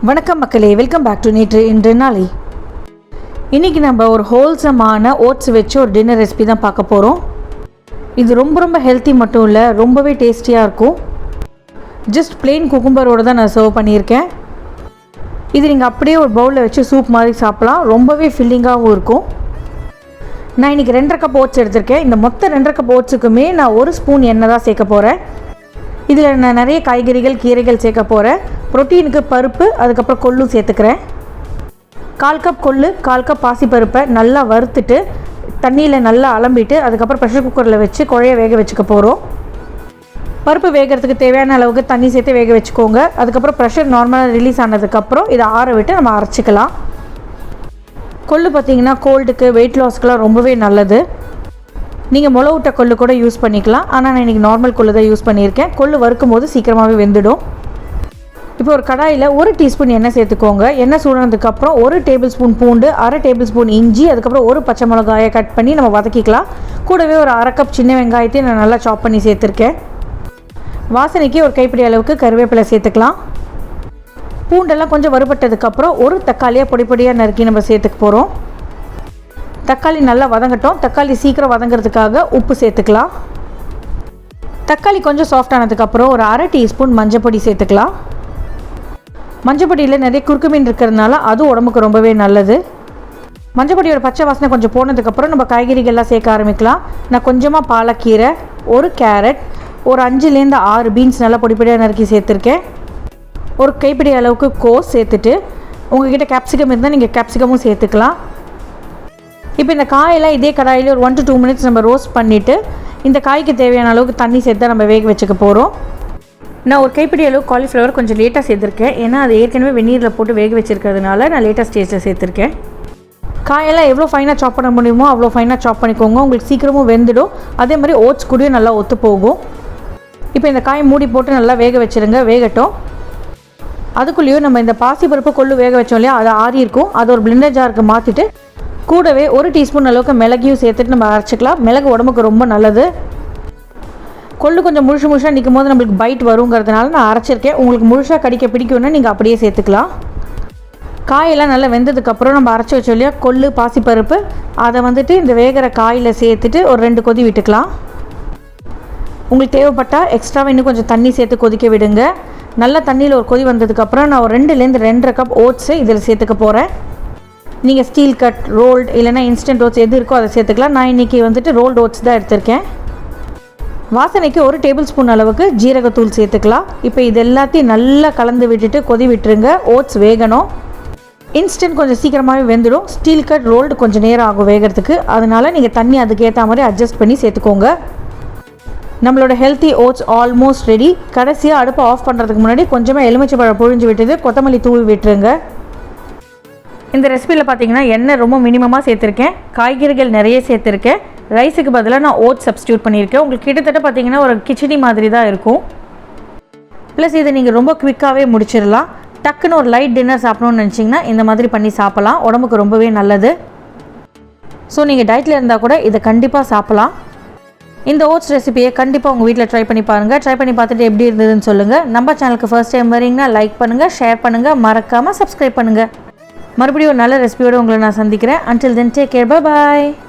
வணக்கம் மக்களே, welcome back to நேற்று இன்று நாளை. இன்றைக்கி நம்ம ஒரு ஹோல்சமான ஓட்ஸ் வச்சு ஒரு டின்னர் ரெசிபி தான் பார்க்க போகிறோம். இது ரொம்ப ஹெல்த்தி மட்டும் இல்லை, ரொம்பவே டேஸ்டியாக இருக்கும். ஜஸ்ட் பிளெயின் குக்கும்பரோடு தான் நான் சர்வ் பண்ணியிருக்கேன். இது நீங்கள் அப்படியே ஒரு பவுலில் வச்சு சூப் மாதிரி சாப்பிட்லாம். ரொம்பவே ஃபில்லிங்காகவும் இருக்கும். நான் இன்றைக்கி 2.5 கப் ஓட்ஸ் எடுத்திருக்கேன். இந்த மொத்த 2.5 கப் ஓட்ஸுக்குமே நான் 1 ஸ்பூன் எண்ணெய் தான் சேர்க்க போகிறேன். இதில் நான் நிறைய காய்கறிகள் கீரைகள் சேர்க்க போகிறேன். ப்ரோட்டீனுக்கு பருப்பு, அதுக்கப்புறம் கொள்ளும் சேர்த்துக்கிறேன். 1/4 கப் கொள்ளு, 1/4 கப் பாசிப்பருப்பை நல்லா வறுத்துட்டு தண்ணியில் நல்லா அலம்பிட்டு அதுக்கப்புறம் ப்ரெஷர் குக்கரில் வச்சு குழைய வேக வச்சுக்க போகிறோம். பருப்பு வேகிறதுக்கு தேவையான அளவுக்கு தண்ணி சேர்த்து வேக வச்சுக்கோங்க. அதுக்கப்புறம் ப்ரெஷர் நார்மலாக ரிலீஸ் ஆனதுக்கப்புறம் இதை ஆற விட்டு நம்ம அரைச்சிக்கலாம். கொள்ளு பார்த்திங்கன்னா கோல்டுக்கு, வெயிட் லாஸ்க்குலாம் ரொம்பவே நல்லது. நீங்கள் முளை விட்ட கொள்ளு கூட யூஸ் பண்ணிக்கலாம். ஆனால் நான் இன்றைக்கி நார்மல் கொள்ளு தான் யூஸ் பண்ணியிருக்கேன். கொள்ளு வறுக்கும் போது சீக்கிரமாகவே வெந்துடும். இப்போ ஒரு கடாயில் 1 டீஸ்பூன் எண்ணெய் சேர்த்துக்கோங்க. எண்ணெய் சூடானதுக்கப்புறம் 1 டேபிள் ஸ்பூன் பூண்டு, 1/2 டேபிள் ஸ்பூன் இஞ்சி, அதுக்கப்புறம் 1 பச்சை மிளகாயை கட் பண்ணி நம்ம வதக்கிக்கலாம். கூடவே ஒரு 1/2 கப் சின்ன வெங்காயத்தையும் நான் நல்லா சாப் பண்ணி சேர்த்துருக்கேன். வாசனைக்கு ஒரு கைப்பிடி அளவுக்கு கருவேப்பிலை சேர்த்துக்கலாம். பூண்டெல்லாம் கொஞ்சம் வறுபட்டதுக்கப்புறம் 1 தக்காளியாக பொடியாக நறுக்கி நம்ம சேர்த்துக்க போகிறோம். தக்காளி நல்லா வதங்கட்டும். தக்காளி சீக்கிரம் வதங்கிறதுக்காக உப்பு சேர்த்துக்கலாம். தக்காளி கொஞ்சம் சாஃப்டானதுக்கப்புறம் ஒரு 1/2 டீஸ்பூன் மஞ்சப்பொடி சேர்த்துக்கலாம். மஞ்சப்பொடியில் நிறைய குறுக்குமீன் இருக்கிறதுனால அது உடம்புக்கு ரொம்பவே நல்லது. மஞ்சப்பொடியோட பச்சை வாசனை கொஞ்சம் போனதுக்கப்புறம் நம்ம காய்கறிகள்லாம் சேர்க்க ஆரம்பிக்கலாம். நான் கொஞ்சமாக பாலக்கீரை, 1 கேரட், ஒரு 5லேருந்து 6 பீன்ஸ் நல்லா பொடியாக நறுக்கி சேர்த்துருக்கேன். ஒரு கைப்பிடி அளவுக்கு கோஸ் சேர்த்துட்டு, உங்கள்கிட்ட கேப்சிகம் இருந்தால் நீங்கள் கேப்சிகமும் சேர்த்துக்கலாம். இப்போ இந்த காயெல்லாம் இதே கடாயில் ஒரு 1 to 2 minutes நம்ம ரோஸ்ட் பண்ணிவிட்டு இந்த காய்க்கு தேவையான அளவுக்கு தண்ணி சேர்த்து நம்ம வேக வச்சுக்க போகிறோம். நான் ஒரு கைப்பிடி அளவு காலிஃப்ளவர் கொஞ்சம் லேட்டாக சேர்த்துருக்கேன். ஏன்னா அது ஏற்கனவே வெந்நீரில் போட்டு வேக வச்சுருக்கிறதுனால நான் லேட்டாக ஸ்டேஜில் சேர்த்துருக்கேன். காயெல்லாம் எவ்வளோ ஃபைனாக சாப் பண்ண முடியுமோ அவ்வளோ ஃபைனாக சாப் பண்ணிக்கோங்க. உங்களுக்கு சீக்கிரமும் வெந்துடும். அதே மாதிரி ஓட்ஸ் கூடயும் நல்லா ஒத்து போகும். இப்போ இந்த காயை மூடி போட்டு நல்லா வேக வச்சுருங்க, வேகட்டும். அதுக்குள்ளேயும் நம்ம இந்த பாசிப்பருப்பு கொள்ளு வேக வச்சோம் இல்லையா, அது ஆறி இருக்கும். அதை ஒரு பிளெண்டர் ஜாருக்கு மாற்றிட்டு கூடவே 1 டீஸ்பூன் அளவுக்கு மிளகையும் சேர்த்துட்டு நம்ம அரைச்சிக்கலாம். மிளகு உடம்புக்கு ரொம்ப நல்லது. கொள்ளு கொஞ்சம் முழுசாக நிற்கும் போது நம்மளுக்கு பைட் வருங்கிறதுனால நான் அரைச்சிருக்கேன். உங்களுக்கு முழுசாக கடிக்க பிடிக்கும்னா நீங்கள் அப்படியே சேர்த்துக்கலாம். காயெல்லாம் நல்லா வெந்ததுக்கப்புறம் நம்ம அரைச்சி வச்சோம் இல்லையா கொள்ளு, பாசிப்பருப்பு, அதை இந்த வேகிற காயில் சேர்த்துட்டு ஒரு 2 கொதி விட்டுக்கலாம். உங்களுக்கு தேவைப்பட்டால் எக்ஸ்ட்ராவாக இன்னும் கொஞ்சம் தண்ணி சேர்த்து கொதிக்க விடுங்க. நல்லா தண்ணியில் ஒரு கொதி வந்ததுக்கப்புறம் நான் ஒரு 2லேருந்து 2.5 கப் ஓட்ஸு இதில் சேர்த்துக்க போகிறேன். நீங்கள் ஸ்டீல் கட், ரோல்டு இல்லைனா இன்ஸ்டன்ட் ஓட்ஸ் எது இருக்கோ அதை சேர்த்துக்கலாம். நான் இன்றைக்கி ரோல்டு ஓட்ஸ் தான் எடுத்திருக்கேன். வாசனைக்கு 1 டேபிள் ஸ்பூன் அளவுக்கு ஜீரகத்தூள் சேர்த்துக்கலாம். இப்போ இது எல்லாத்தையும் நல்லா கலந்து விட்டுட்டு கொதி விட்டுருங்க. ஓட்ஸ் வேகணும். இன்ஸ்டன்ட் கொஞ்சம் சீக்கிரமாகவே வெந்துடும். ஸ்டீல் கட், ரோல்டு கொஞ்சம் நேரம் ஆகும் வேகிறதுக்கு. அதனால் நீங்கள் தண்ணி அதுக்கேற்ற மாதிரி அட்ஜஸ்ட் பண்ணி சேர்த்துக்கோங்க. நம்மளோட ஹெல்த்தி ஓட்ஸ் ஆல்மோஸ்ட் ரெடி. கடைசியாக அடுப்பை ஆஃப் பண்ணுறதுக்கு முன்னாடி கொஞ்சமாக எலுமிச்சைப்பழம் புழிஞ்சு விட்டுது கொத்தமல்லி தூவி விட்டுருங்க. இந்த ரெசிபியில் பார்த்தீங்கன்னா எண்ணெய் ரொம்ப மினிமமாக சேர்த்துருக்கேன். காய்கறிகள் நிறைய சேர்த்துருக்கேன். ரைஸுக்கு பதிலாக நான் ஓட்ஸ் சப்ஸ்டியூட் பண்ணியிருக்கேன். உங்களுக்கு கிட்டத்தட்ட பார்த்தீங்கன்னா ஒரு கிச்சடி மாதிரி தான் இருக்கும். ப்ளஸ் இதை நீங்கள் ரொம்ப குவிக்காகவே முடிச்சிடலாம். டக்குன்னு ஒரு லைட் டின்னர் சாப்பிடணும்னு நினச்சிங்கன்னா இந்த மாதிரி பண்ணி சாப்பிட்லாம். உடம்புக்கு ரொம்பவே நல்லது. ஸோ நீங்கள் டயட்டில் இருந்தால் கூட இதை கண்டிப்பாக சாப்பிட்லாம். இந்த ஓட்ஸ் ரெசிபியை கண்டிப்பாக உங்கள் வீட்டில் ட்ரை பண்ணி பாருங்கள். ட்ரை பண்ணி பார்த்துட்டு எப்படி இருந்ததுன்னு சொல்லுங்கள். நம்ம சேனலுக்கு ஃபர்ஸ்ட் டைம் வரீங்கன்னா லைக் பண்ணுங்கள், ஷேர் பண்ணுங்கள், மறக்காமல் சப்ஸ்கிரைப் பண்ணுங்கள். மறுபடியும் ஒரு நல்ல ரெசிபியோடு உங்களை நான் சந்திக்கிறேன். Until then, take care. Bye bye.